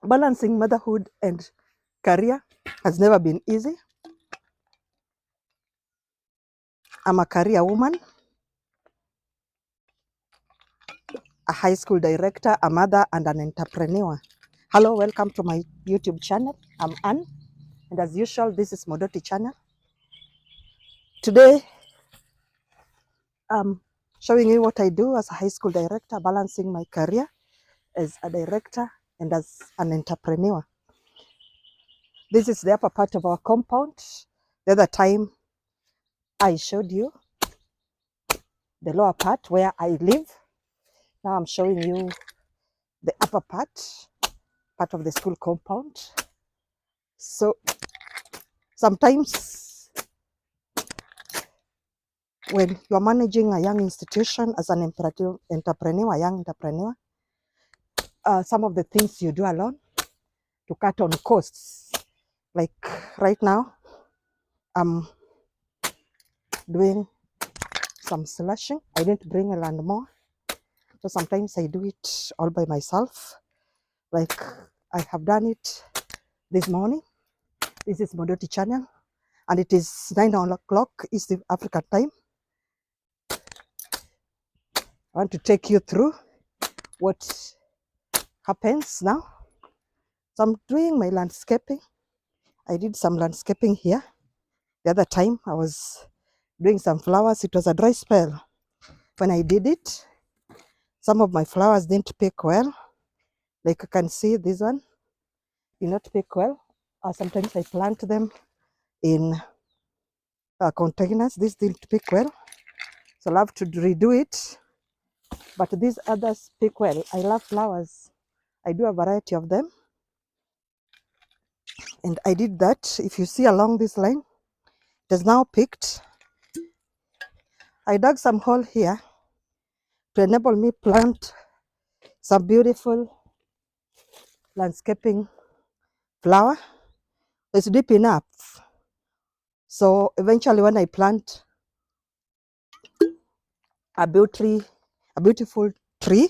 Balancing motherhood and career has never been easy. I'm a career woman, a high school director, a mother, and an entrepreneur. Hello, welcome to my YouTube channel. I'm Anne, and as usual, this is Modoti channel. Today, I'm showing you what I do as a high school director, balancing my career as a director and as an entrepreneur. This is the upper part of our compound. The other time, I showed you the lower part where I live. Now I'm showing you the upper part of the school compound. So sometimes when you're managing a young institution as an entrepreneur, a young entrepreneur, some of the things you do alone to cut on costs. Like right now, I'm doing some slashing. I didn't bring a lawnmower, so sometimes I do it all by myself. Like I have done it this morning. This is Modoti channel, and it is 9 o'clock East African time. I want to take you through what happens now. So I'm doing my landscaping. I did some landscaping here. The other time I was doing some flowers. It was a dry spell when I did it. Some of my flowers didn't pick well. Like you can see, this one did not pick well. Sometimes I plant them in containers. This didn't pick well, so I'll have to redo it. But these others pick well. I love flowers. I do a variety of them. And I did that. If you see along this line, it is now picked. I dug some hole here to enable me plant some beautiful landscaping flower. It's deep enough. So eventually when I plant a beautiful tree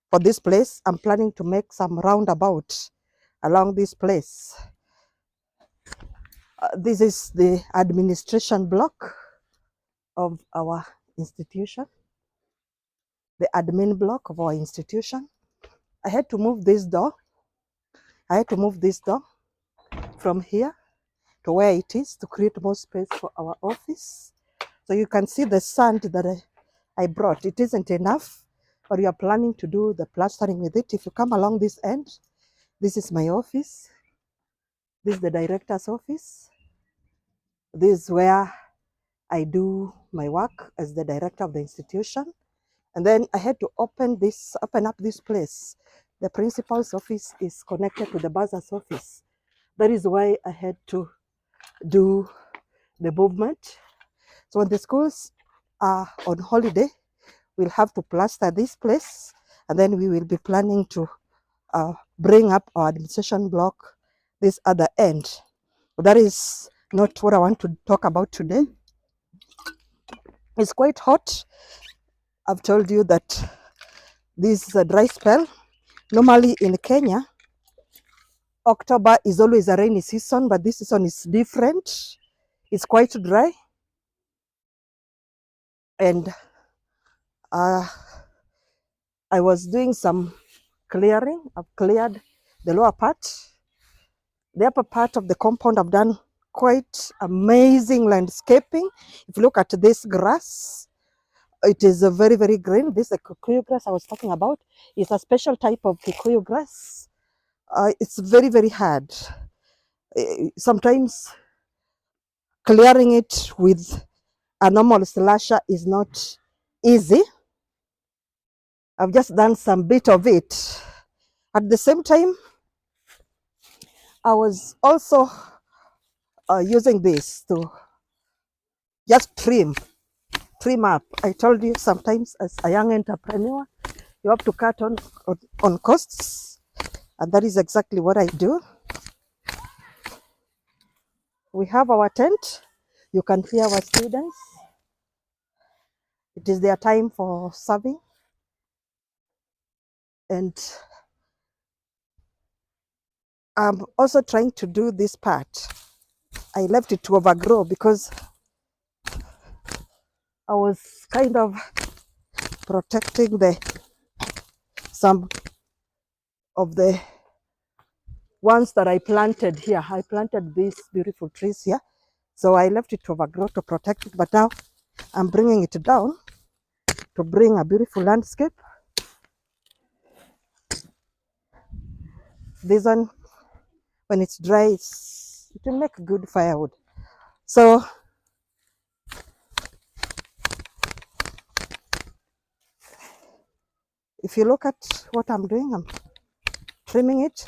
for this place, I'm planning to make some roundabout along this place. This is the administration block of our institution, the admin block of our institution. I had to move this door. I had to move this door from here to where it is to create more space for our office. So you can see the sand that I brought. It isn't enough, but we are planning to do the plastering with it. If you come along this end, this is my office. This is the director's office. This is where I do my work as the director of the institution. And then I had to open up this place. The principal's office is connected to the bursar's office. That is why I had to do the movement. So when the schools are on holiday, we'll have to plaster this place, and then we will be planning to bring up our administration block this other end. But that is not what I want to talk about today. It's quite hot. I've told you that this is a dry spell. Normally in Kenya, October is always a rainy season, but this season is different. It's quite dry. And I was doing some clearing. I've cleared the lower part. The upper part of the compound, I've done quite amazing landscaping. If you look at this grass, it is a very, very green. This is the Kikuyu grass I was talking about. It's a special type of Kikuyu grass. It's very, very hard. Sometimes clearing it with a normal slasher is not easy. I've just done some bit of it. At the same time, I was also using this to just trim up. I told you sometimes as a young entrepreneur, you have to cut on costs, and that is exactly what I do. We have our tent. You can hear our students. It is their time for serving, and I'm also trying to do this part. I left it to overgrow because I was kind of protecting some of the ones that I planted here. I planted these beautiful trees here. So I left it to overgrow to protect it, but now I'm bringing it down to bring a beautiful landscape. This one, when it's dry, it will make good firewood. So if you look at what I'm doing, I'm trimming it.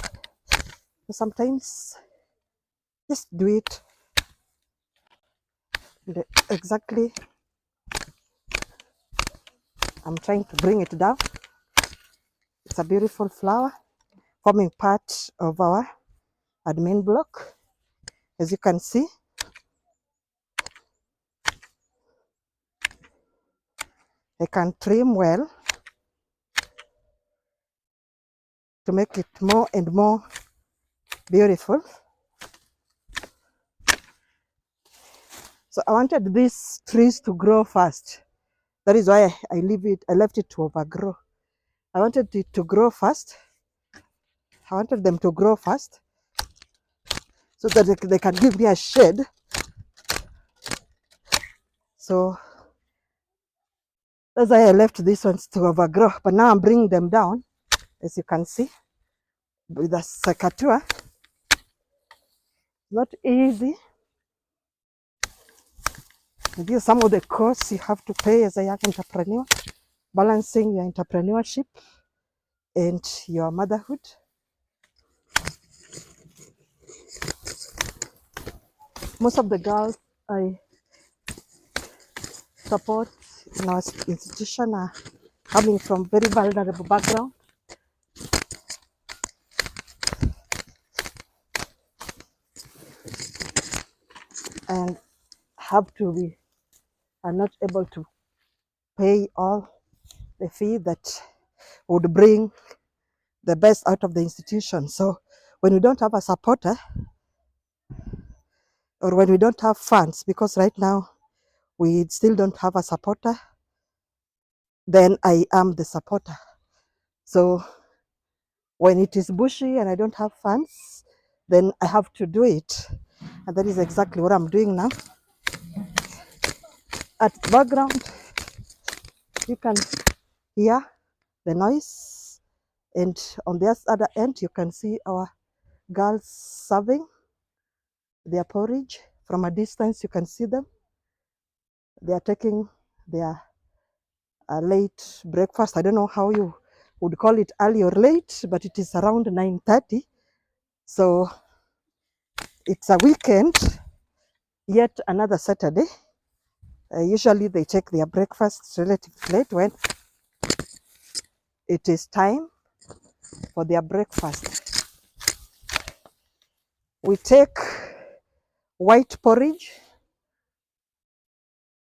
Sometimes just do it exactly. I'm trying to bring it down. It's a beautiful flower forming part of our admin block. As you can see, I can trim well to make it more and more beautiful. So I wanted these trees to grow fast. That is why I left it to overgrow. I wanted it to grow fast. I wanted them to grow fast so that they can give me a shade. So that's why I left these ones to overgrow. But now I'm bringing them down, as you can see, with a secateur. Not easy. These are some of the costs you have to pay as a young entrepreneur, balancing your entrepreneurship and your motherhood. Most of the girls I support in our institution are coming from very vulnerable background. And are not able to pay all the fee that would bring the best out of the institution. So when we don't have a supporter, or when we don't have funds, because right now we still don't have a supporter, then I am the supporter. So when it is bushy and I don't have funds, then I have to do it. And that is exactly what I'm doing now. At the background, you can hear the noise. And on the other end, you can see our girls serving their porridge. From a distance, you can see them. They are taking their late breakfast. I don't know how you would call it early or late, but it is around 9:30. So it's a weekend, yet another Saturday. Usually they take their breakfast relatively late when it is time for their breakfast. We take white porridge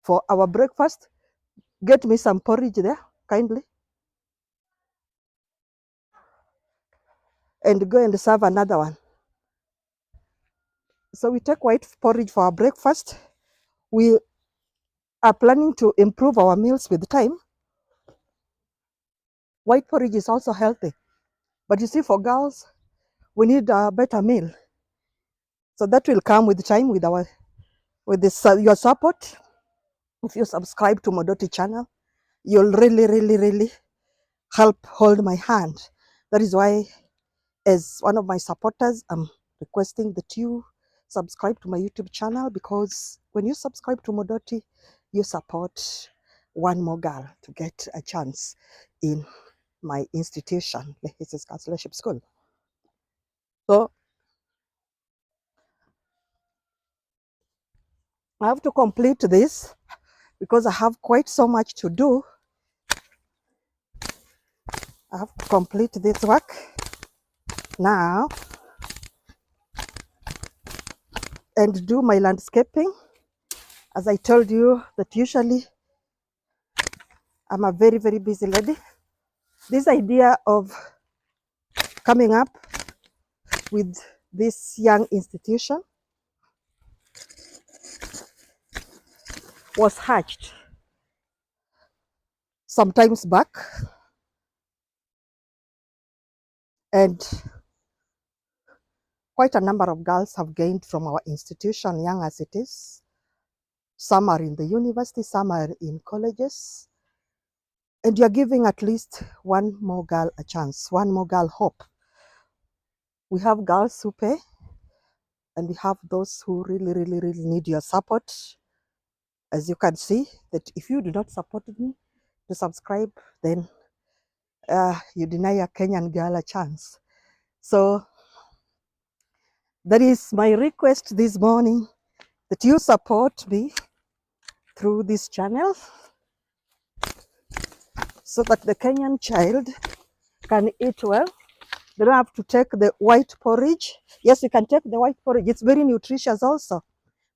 for our breakfast. Get me some porridge there, kindly. And go and serve another one. So we take white porridge for our breakfast. We are planning to improve our meals with time. White porridge is also healthy. But you see, for girls, we need a better meal. So that will come with time with your support. If you subscribe to Modoti channel, you'll really help hold my hand. That is why, as one of my supporters, I'm requesting that you subscribe to my YouTube channel, because when you subscribe to Modoti, you support one more girl to get a chance in my institution, the His Counselorship School. So I have to complete this because I have quite so much to do. I have to complete this work now and do my landscaping. As I told you that usually I'm a very busy lady. This idea of coming up with this young institution was hatched sometimes back, and quite a number of girls have gained from our institution, young as it is. Some are in the university, some are in colleges, and you're giving at least one more girl a chance, one more girl hope. We have girls who pay, and we have those who really, really, really need your support. As you can see, that if you do not support me to subscribe, then you deny a Kenyan girl a chance. So that is my request this morning, that you support me through this channel so that the Kenyan child can eat well. They don't have to take the white porridge. Yes, you can take the white porridge. It's very nutritious also.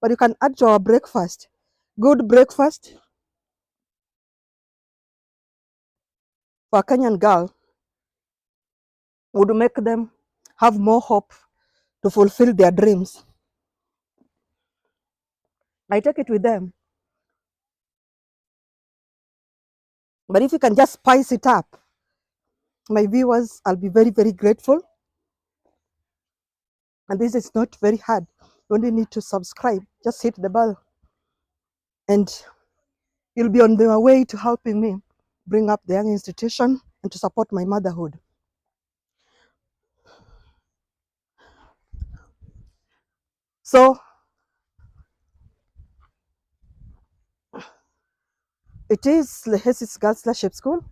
But you can add to our breakfast. Good breakfast for a Kenyan girl would make them have more hope to fulfill their dreams. I take it with them. But if you can just spice it up, my viewers, I'll be very, very grateful. And this is not very hard. You only need to subscribe. Just hit the bell. And you'll be on the way to helping me bring up the young institution and to support my motherhood. So it is Lehesis Girls Leadership School.